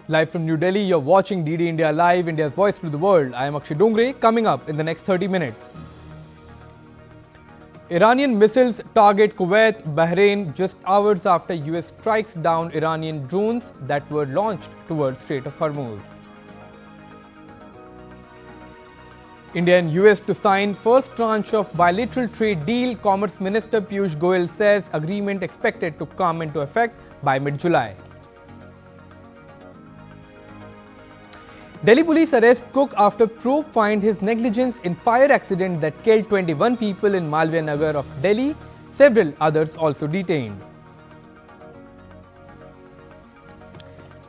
Live from New Delhi, you're watching DD India Live, India's voice to the world. I am Akshay Dongre. Coming up in the next 30 minutes. Iranian missiles target Kuwait, Bahrain just hours after US strikes down Iranian drones that were launched towards Strait of Hormuz. India and US to sign first tranche of bilateral trade deal, Commerce Minister Piyush Goyal says agreement expected to come into effect by mid-July. Delhi police arrest Cook after probe find his negligence in fire accident that killed 21 people in Malviya Nagar of Delhi, several others also detained.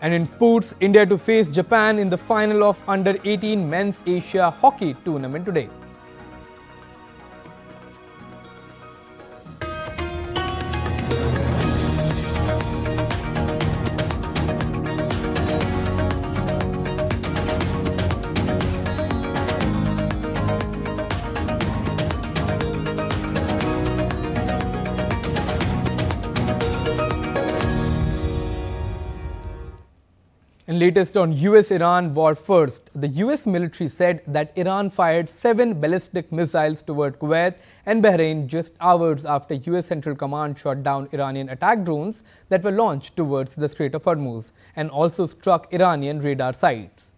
And in sports, India to face Japan in the final of Under-18 Men's Asia Hockey Tournament today. And latest on US-Iran war first, the US military said that Iran fired 7 ballistic missiles toward Kuwait and Bahrain just hours after US Central Command shot down Iranian attack drones that were launched towards the Strait of Hormuz and also struck Iranian radar sites.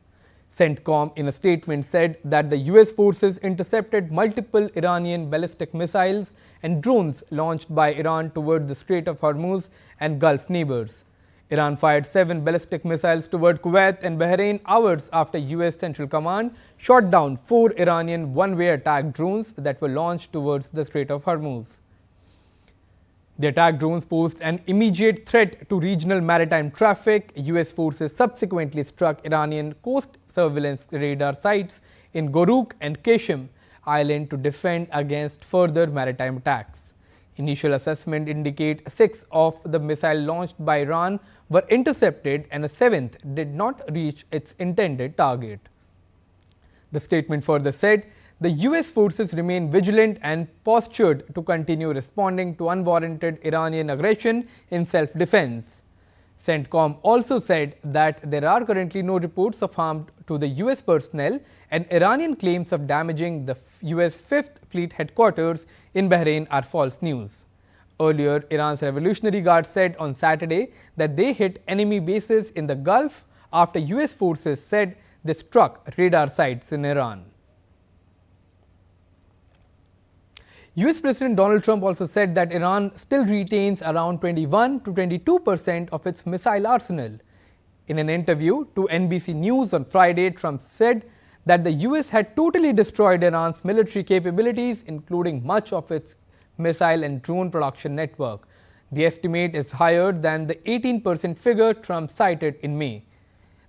CENTCOM in a statement said that the US forces intercepted multiple Iranian ballistic missiles and drones launched by Iran toward the Strait of Hormuz and Gulf neighbors. Iran fired 7 ballistic missiles toward Kuwait and Bahrain hours after US Central Command shot down 4 Iranian one-way attack drones that were launched towards the Strait of Hormuz. The attack drones posed an immediate threat to regional maritime traffic. US forces subsequently struck Iranian coast surveillance radar sites in Goruk and Qeshm Island to defend against further maritime attacks. Initial assessment indicate 6 of the missiles launched by Iran were intercepted and a 7th did not reach its intended target. The statement further said the US forces remain vigilant and postured to continue responding to unwarranted Iranian aggression in self-defense. CENTCOM also said that there are currently no reports of harm to the US personnel, and Iranian claims of damaging the US 5th Fleet headquarters in Bahrain are false news. Earlier, Iran's Revolutionary Guard said on Saturday that they hit enemy bases in the Gulf after US forces said they struck radar sites in Iran. US President Donald Trump also said that Iran still retains around 21 to 22% of its missile arsenal. In an interview to NBC News on Friday, Trump said that the US had totally destroyed Iran's military capabilities, including much of its missile and drone production network. The estimate is higher than the 18% figure Trump cited in May.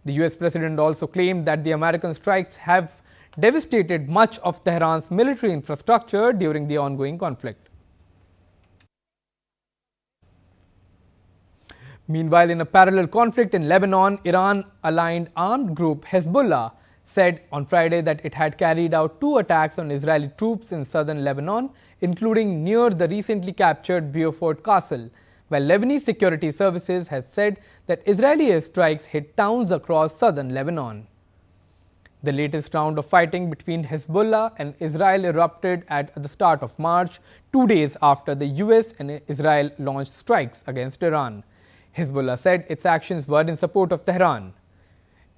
The US President also claimed that the American strikes have devastated much of Tehran's military infrastructure during the ongoing conflict. Meanwhile, in a parallel conflict in Lebanon, Iran-aligned armed group Hezbollah said on Friday that it had carried out 2 attacks on Israeli troops in southern Lebanon, including near the recently captured Beaufort Castle, while Lebanese security services have said that Israeli airstrikes hit towns across southern Lebanon. The latest round of fighting between Hezbollah and Israel erupted at the start of March, 2 days after the US and Israel launched strikes against Iran. Hezbollah said its actions were in support of Tehran.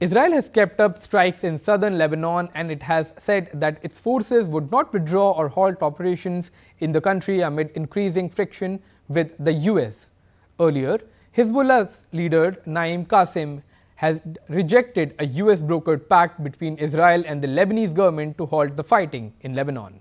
Israel has kept up strikes in southern Lebanon, and it has said that its forces would not withdraw or halt operations in the country amid increasing friction with the US. Earlier, Hezbollah's leader Naim Qassem has rejected a US brokered pact between Israel and the Lebanese government to halt the fighting in Lebanon.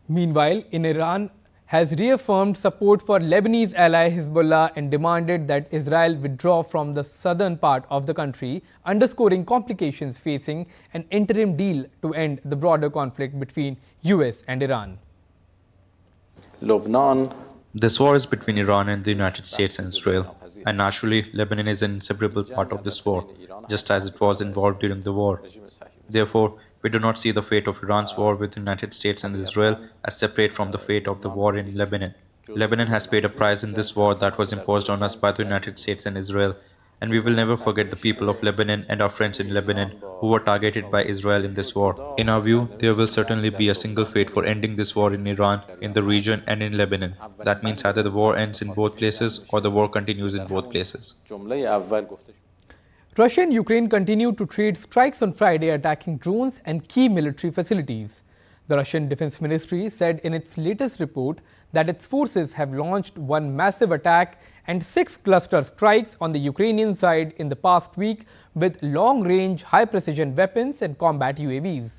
Meanwhile, in Iran has reaffirmed support for Lebanese ally Hezbollah and demanded that Israel withdraw from the southern part of the country, underscoring complications facing an interim deal to end the broader conflict between US and Iran. Lebanon. This war is between Iran and the United States and Israel, and naturally, Lebanon is an inseparable part of this war, just as it was involved during the war. Therefore, we do not see the fate of Iran's war with the United States and Israel as separate from the fate of the war in Lebanon. Lebanon has paid a price in this war that was imposed on us by the United States and Israel, and we will never forget the people of Lebanon and our friends in Lebanon who were targeted by Israel in this war. In our view, there will certainly be a single fate for ending this war in Iran, in the region, and in Lebanon. That means either the war ends in both places or the war continues in both places. Russia and Ukraine continued to trade strikes on Friday, attacking drones and key military facilities. The Russian Defense Ministry said in its latest report that its forces have launched one massive attack and 6 cluster strikes on the Ukrainian side in the past week with long-range, high-precision weapons and combat UAVs.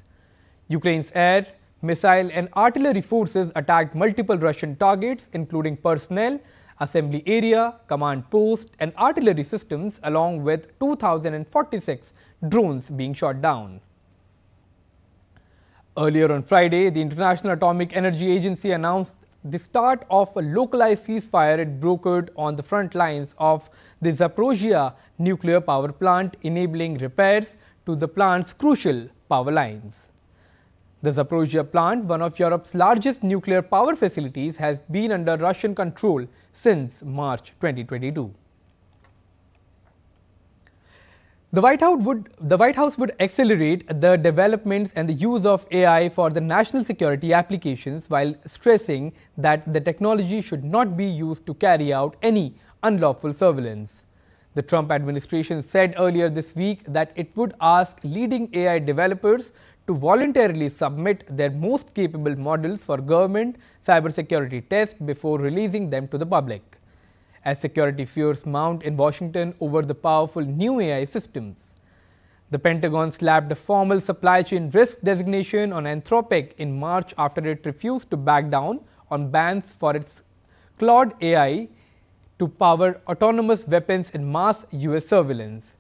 Ukraine's air, missile and artillery forces attacked multiple Russian targets, including personnel, assembly area, command post and artillery systems, along with 2,046 drones being shot down. Earlier on Friday, the International Atomic Energy Agency announced the start of a localized ceasefire it brokered on the front lines of the Zaporizhzhia nuclear power plant, enabling repairs to the plant's crucial power lines. The Zaporizhzhia plant, one of Europe's largest nuclear power facilities, has been under Russian control since March 2022. The White House would accelerate the developments and the use of AI for the national security applications, while stressing that the technology should not be used to carry out any unlawful surveillance. The Trump administration said earlier this week that it would ask leading AI developers to voluntarily submit their most capable models for government cybersecurity tests before releasing them to the public, as security fears mount in Washington over the powerful new AI systems. The Pentagon slapped a formal supply chain risk designation on Anthropic in March after it refused to back down on bans for its Claude AI to power autonomous weapons and mass US surveillance.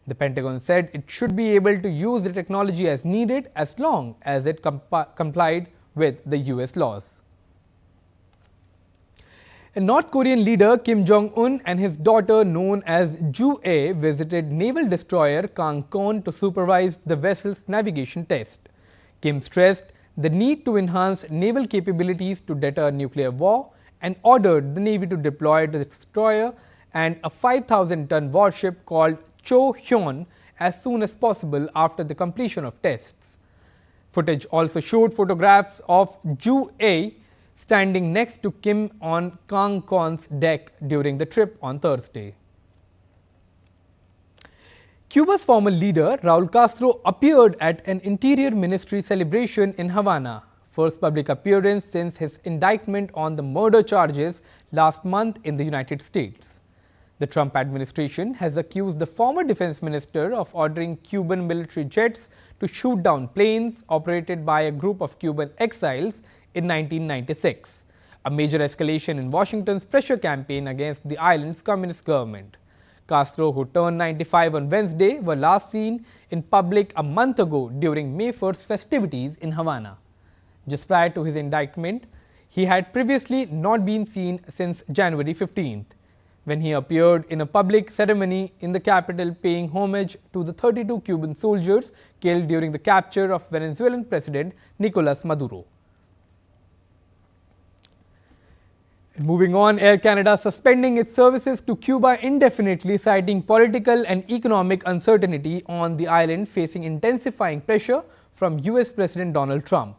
The Pentagon said it should be able to use the technology as needed as long as it complied with the US laws. A North Korean leader, Kim Jong-un, and his daughter, known as Ju-ae, visited naval destroyer Kangkon to supervise the vessel's navigation test. Kim stressed the need to enhance naval capabilities to deter nuclear war and ordered the Navy to deploy the destroyer and a 5,000-ton warship called Cho Hyun as soon as possible after the completion of tests. Footage also showed photographs of Ju-ae standing next to Kim on Kangkon's deck during the trip on Thursday. Cuba's former leader, Raul Castro, appeared at an Interior Ministry celebration in Havana, first public appearance since his indictment on the murder charges last month in the United States. The Trump administration has accused the former defense minister of ordering Cuban military jets to shoot down planes operated by a group of Cuban exiles in 1996, a major escalation in Washington's pressure campaign against the island's communist government. Castro, who turned 95 on Wednesday, were last seen in public a month ago during May 1st festivities in Havana. Just prior to his indictment, he had previously not been seen since January 15th, when he appeared in a public ceremony in the capital paying homage to the 32 Cuban soldiers killed during the capture of Venezuelan President Nicolas Maduro. Moving on, Air Canada suspending its services to Cuba indefinitely, citing political and economic uncertainty on the island facing intensifying pressure from US President Donald Trump.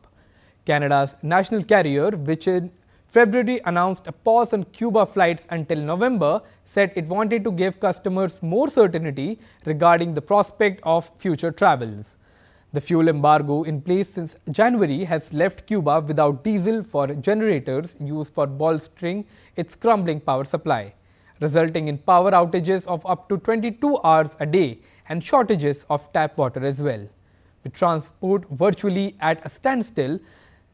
Canada's national carrier, which in February announced a pause on Cuba flights until November, said it wanted to give customers more certainty regarding the prospect of future travels. The fuel embargo in place since January has left Cuba without diesel for generators used for bolstering its crumbling power supply, resulting in power outages of up to 22 hours a day and shortages of tap water as well. With transport virtually at a standstill,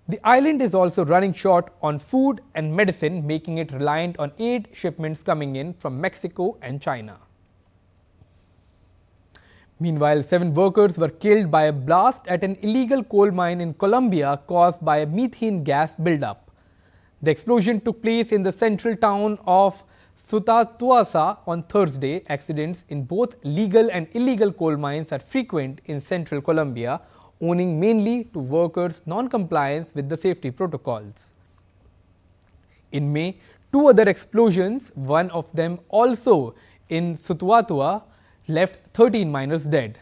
the island is also running short on food and medicine, making it reliant on aid shipments coming in from Mexico and China. Meanwhile, 7 workers were killed by a blast at an illegal coal mine in Colombia caused by a methane gas buildup. The explosion took place in the central town of Sutatuasa on Thursday. Accidents in both legal and illegal coal mines are frequent in central Colombia, owing mainly to workers' non-compliance with the safety protocols. In May, Two other explosions, one of them also in Sutuatua, left 13 miners dead.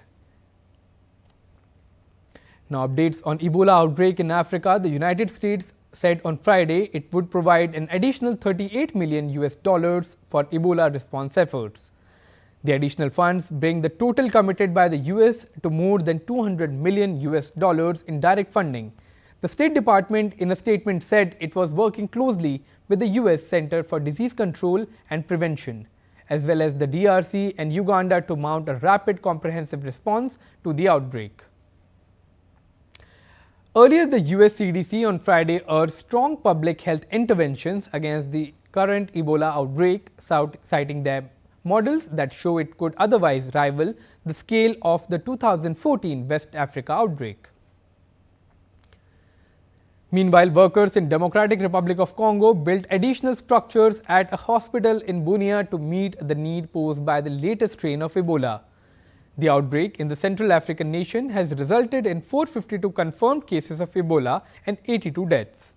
Now updates on Ebola outbreak in Africa. The United States said on Friday it would provide an additional $38 million for Ebola response efforts. The additional funds bring the total committed by the US to more than $200 million in direct funding. The State Department in a statement said it was working closely with the US Center for Disease Control and Prevention, as well as the DRC and Uganda to mount a rapid comprehensive response to the outbreak. Earlier, the US CDC on Friday urged strong public health interventions against the current Ebola outbreak, citing their models that show it could otherwise rival the scale of the 2014 West Africa outbreak. Meanwhile, workers in Democratic Republic of Congo built additional structures at a hospital in Bunia to meet the need posed by the latest strain of Ebola. The outbreak in the Central African nation has resulted in 452 confirmed cases of Ebola and 82 deaths.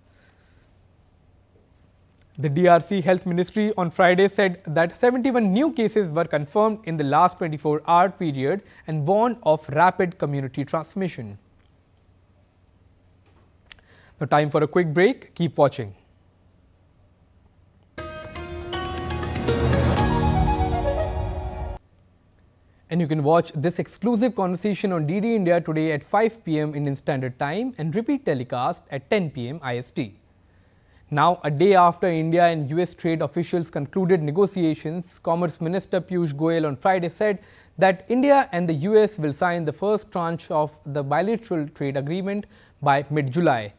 The DRC Health Ministry on Friday said that 71 new cases were confirmed in the last 24-hour period and warned of rapid community transmission. Now, time for a quick break. Keep watching. And you can watch this exclusive conversation on DD India today at 5 p.m. Indian Standard Time and repeat telecast at 10 p.m. IST. Now, a day after India and US trade officials concluded negotiations, Commerce Minister Piyush Goyal on Friday said that India and the US will sign the first tranche of the bilateral trade agreement by mid-July.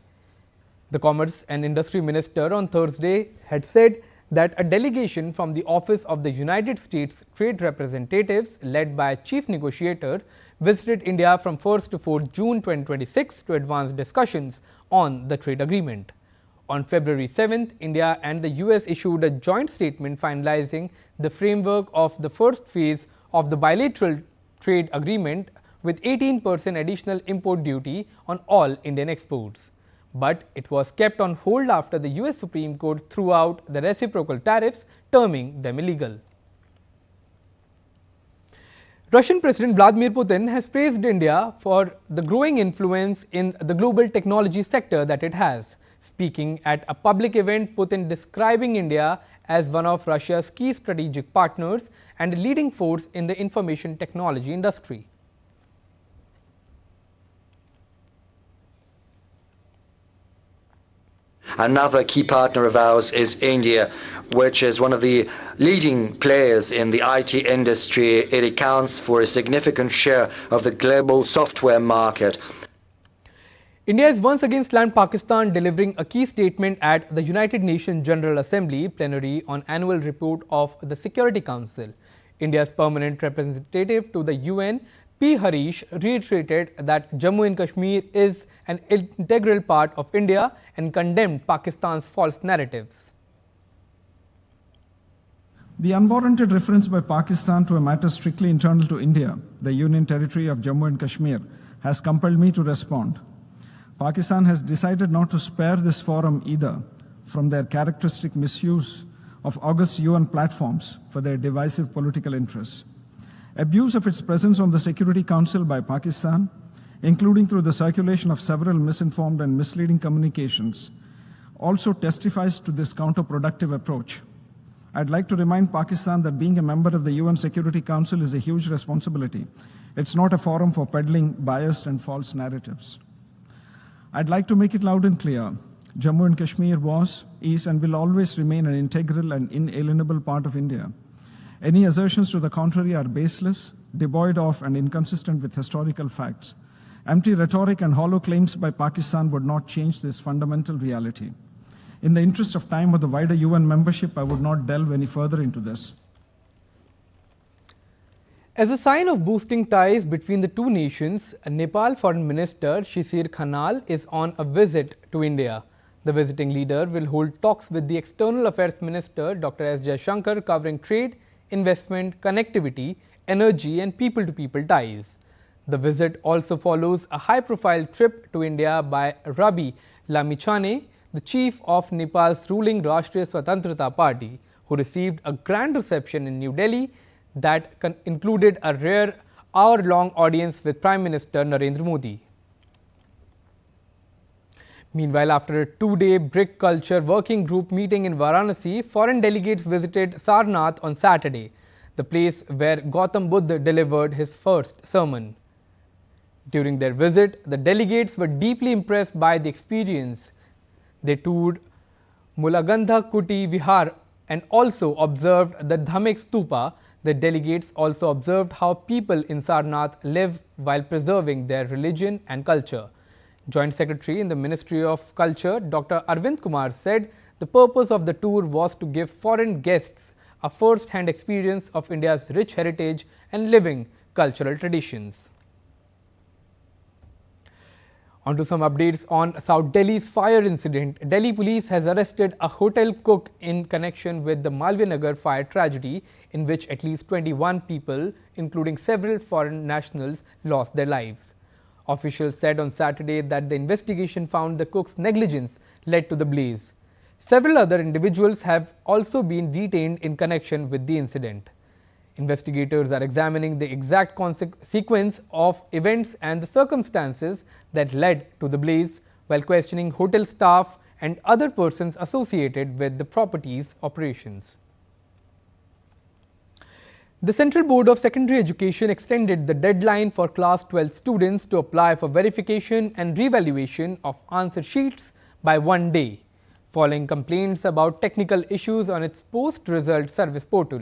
The Commerce and Industry Minister on Thursday had said that a delegation from the Office of the United States Trade Representatives, led by Chief Negotiator, visited India from 1st to 4th June 2026 to advance discussions on the trade agreement. On February 7th, India and the US issued a joint statement finalizing the framework of the first phase of the bilateral trade agreement with 18% additional import duty on all Indian exports. But it was kept on hold after the US Supreme Court threw out the reciprocal tariffs, terming them illegal. Russian President Vladimir Putin has praised India for the growing influence in the global technology sector that it has. Speaking at a public event, Putin describing India as one of Russia's key strategic partners and a leading force in the information technology industry. Another key partner of ours is India, which is one of the leading players in the IT industry. It accounts for a significant share of the global software market. India has once again slammed Pakistan, delivering a key statement at the United Nations General Assembly plenary on annual report of the Security Council. India's permanent representative to the UN, P. Harish, reiterated that Jammu and Kashmir is an integral part of India and condemned Pakistan's false narratives. The unwarranted reference by Pakistan to a matter strictly internal to India, the Union Territory of Jammu and Kashmir, has compelled me to respond. Pakistan has decided not to spare this forum either from their characteristic misuse of august UN platforms for their divisive political interests. Abuse of its presence on the Security Council by Pakistan, including through the circulation of several misinformed and misleading communications, also testifies to this counterproductive approach. I'd like to remind Pakistan that being a member of the UN Security Council is a huge responsibility. It's not a forum for peddling biased and false narratives. I'd like to make it loud and clear. Jammu and Kashmir was, is, and will always remain an integral and inalienable part of India. Any assertions to the contrary are baseless, devoid of, and inconsistent with historical facts. Empty rhetoric and hollow claims by Pakistan would not change this fundamental reality. In the interest of time or the wider UN membership, I would not delve any further into this. As a sign of boosting ties between the two nations, Nepal Foreign Minister Shishir Khanal is on a visit to India. The visiting leader will hold talks with the External Affairs Minister Dr. S. Jaishankar covering trade, investment, connectivity, energy and people-to-people ties. The visit also follows a high-profile trip to India by Rabi Lamichhane, the chief of Nepal's ruling Rashtriya Swatantrata Party, who received a grand reception in New Delhi that included a rare hour-long audience with Prime Minister Narendra Modi. Meanwhile, after a two-day BRICS Culture Working Group meeting in Varanasi, foreign delegates visited Sarnath on Saturday, the place where Gautam Buddha delivered his first sermon. During their visit, the delegates were deeply impressed by the experience. They toured Mulagandha Kuti Vihar and also observed the Dhamek Stupa. The delegates also observed how people in Sarnath live while preserving their religion and culture. Joint Secretary in the Ministry of Culture, Dr. Arvind Kumar, said the purpose of the tour was to give foreign guests a first-hand experience of India's rich heritage and living cultural traditions. On to some updates on South Delhi's fire incident. Delhi police has arrested a hotel cook in connection with the Malviya Nagar fire tragedy, in which at least 21 people, including several foreign nationals, lost their lives. Officials said on Saturday that the investigation found the cook's negligence led to the blaze. Several other individuals have also been detained in connection with the incident. Investigators are examining the exact sequence of events and the circumstances that led to the blaze, while questioning hotel staff and other persons associated with the property's operations. The Central Board of Secondary Education extended the deadline for Class 12 students to apply for verification and revaluation of answer sheets by 1 day, following complaints about technical issues on its post-result service portal.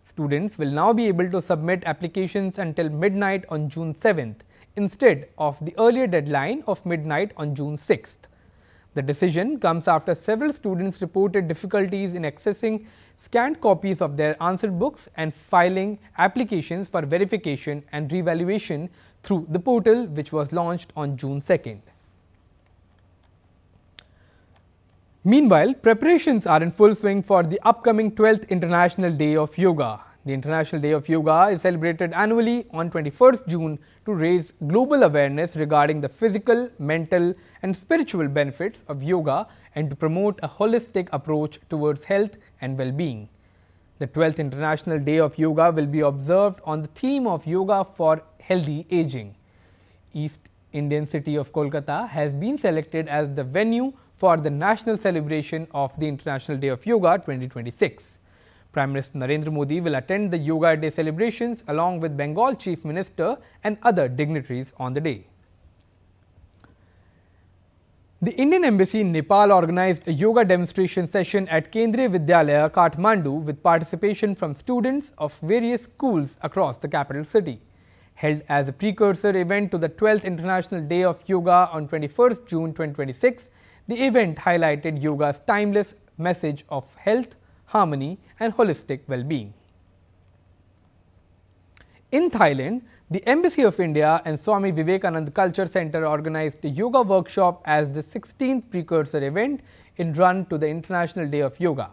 Students will now be able to submit applications until midnight on June 7th, instead of the earlier deadline of midnight on June 6th. The decision comes after several students reported difficulties in accessing scanned copies of their answer books and filing applications for verification and revaluation through the portal, which was launched on June 2nd. Meanwhile, preparations are in full swing for the upcoming 12th International Day of Yoga. The International Day of Yoga is celebrated annually on 21st June to raise global awareness regarding the physical, mental and spiritual benefits of yoga and to promote a holistic approach towards health and well-being. The 12th International Day of Yoga will be observed on the theme of Yoga for Healthy Aging. East Indian city of Kolkata has been selected as the venue for the national celebration of the International Day of Yoga 2026. Prime Minister Narendra Modi will attend the Yoga Day celebrations along with Bengal Chief Minister and other dignitaries on the day. The Indian Embassy in Nepal organized a yoga demonstration session at Kendriya Vidyalaya, Kathmandu, with participation from students of various schools across the capital city. Held as a precursor event to the 12th International Day of Yoga on 21st June 2026, the event highlighted yoga's timeless message of health, harmony and holistic well-being. In Thailand, the Embassy of India and Swami Vivekananda Culture Center organized a yoga workshop as the 16th precursor event in run to the International Day of Yoga.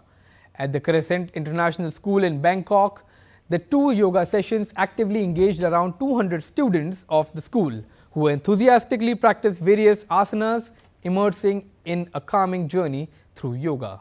At the Crescent International School in Bangkok, the two yoga sessions actively engaged around 200 students of the school, who enthusiastically practiced various asanas, immersing in a calming journey through yoga.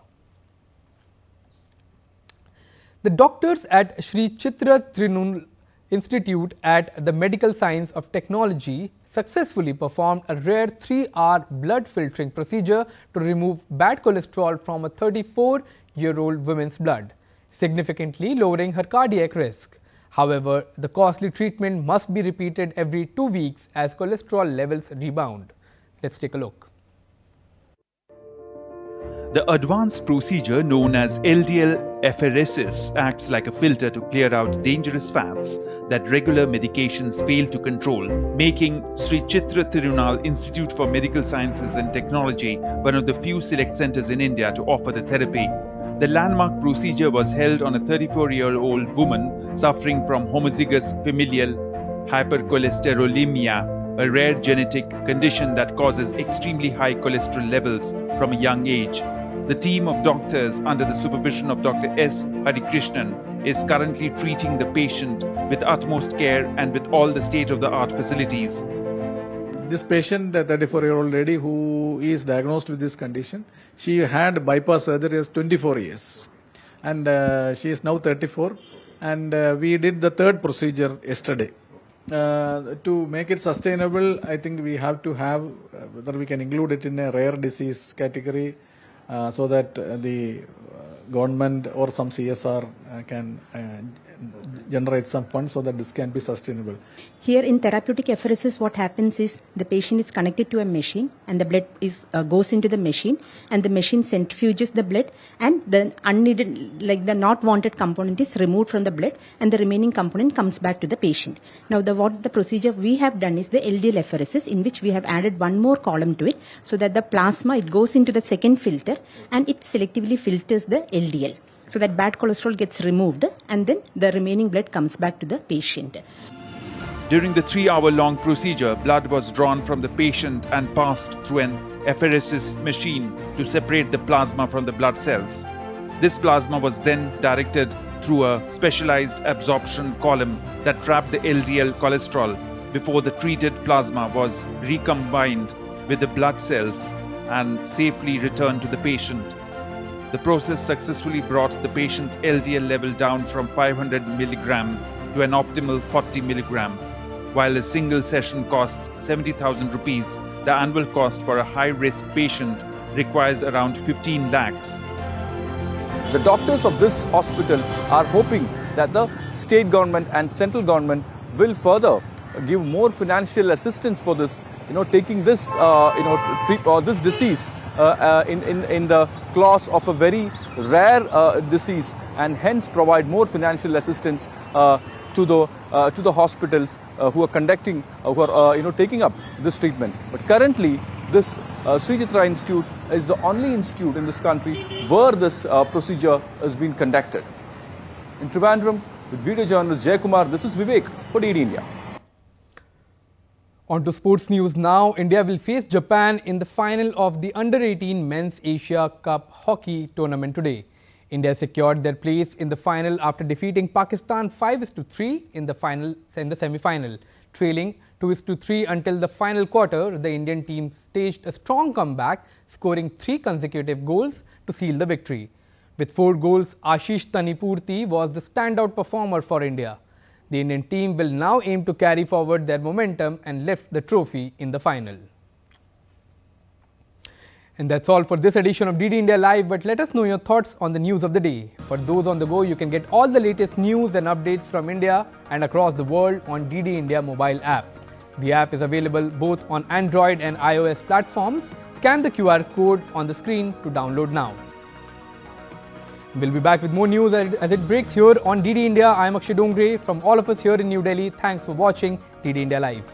The doctors at Sri Chitra Trinul Institute at the Medical Science of Technology successfully performed a rare 3-hour blood filtering procedure to remove bad cholesterol from a 34-year-old woman's blood, significantly lowering her cardiac risk. However, the costly treatment must be repeated every 2 weeks as cholesterol levels rebound. Let's take a look. The advanced procedure known as LDL apheresis acts like a filter to clear out dangerous fats that regular medications fail to control, making Sri Chitra Tirunal Institute for Medical Sciences and Technology one of the few select centers in India to offer the therapy. The landmark procedure was held on a 34-year-old woman suffering from homozygous familial hypercholesterolemia, a rare genetic condition that causes extremely high cholesterol levels from a young age. The team of doctors under the supervision of Dr. S. Harikrishnan is currently treating the patient with utmost care and with all the state-of-the-art facilities. This patient, a 34-year-old lady who is diagnosed with this condition, she had bypass surgery as 24 years. And she is now 34. And we did the third procedure yesterday. To make it sustainable, I think we have to have, whether we can include it in a rare disease category, so that the government or some CSR can generate some funds so that this can be sustainable. Here in therapeutic apheresis, what happens is the patient is connected to a machine and the blood is goes into the machine, and the machine centrifuges the blood, and the unneeded, like the not wanted component is removed from the blood, and the remaining component comes back to the patient. Now what the procedure we have done is the LDL apheresis, in which we have added one more column to it, so that the plasma, it goes into the second filter and it selectively filters the LDL, so that bad cholesterol gets removed, and then the remaining blood comes back to the patient. During the 3-hour-long procedure, blood was drawn from the patient and passed through an apheresis machine to separate the plasma from the blood cells. This plasma was then directed through a specialized absorption column that trapped the LDL cholesterol before the treated plasma was recombined with the blood cells and safely returned to the patient. The process successfully brought the patient's LDL level down from 500 mg to an optimal 40 mg. While a single session costs 70,000 rupees, the annual cost for a high-risk patient requires around 15 lakhs. The doctors of this hospital are hoping that the state government and central government will further give more financial assistance for this, taking this, this disease in the class of a very rare disease, and hence provide more financial assistance to the hospitals who are conducting, taking up this treatment. But currently, this Sri Chitra Institute is the only institute in this country where this procedure is being conducted. In Trivandrum, with video journalist Jay Kumar, this is Vivek for DD India. On to sports news now. India will face Japan in the final of the Under-18 Men's Asia Cup Hockey Tournament today. India secured their place in the final after defeating Pakistan 5-3 in the semi-final. Trailing 2-3 until the final quarter, the Indian team staged a strong comeback, scoring 3 consecutive goals to seal the victory. With 4 goals, Ashish Tanipurti was the standout performer for India. The Indian team will now aim to carry forward their momentum and lift the trophy in the final. And that's all for this edition of DD India Live, but let us know your thoughts on the news of the day. For those on the go, you can get all the latest news and updates from India and across the world on DD India mobile app. The app is available both on Android and iOS platforms. Scan the QR code on the screen to download now. We'll be back with more news as it breaks here on DD India. I am Akshay Dongre. From all of us here in New Delhi, thanks for watching DD India Live.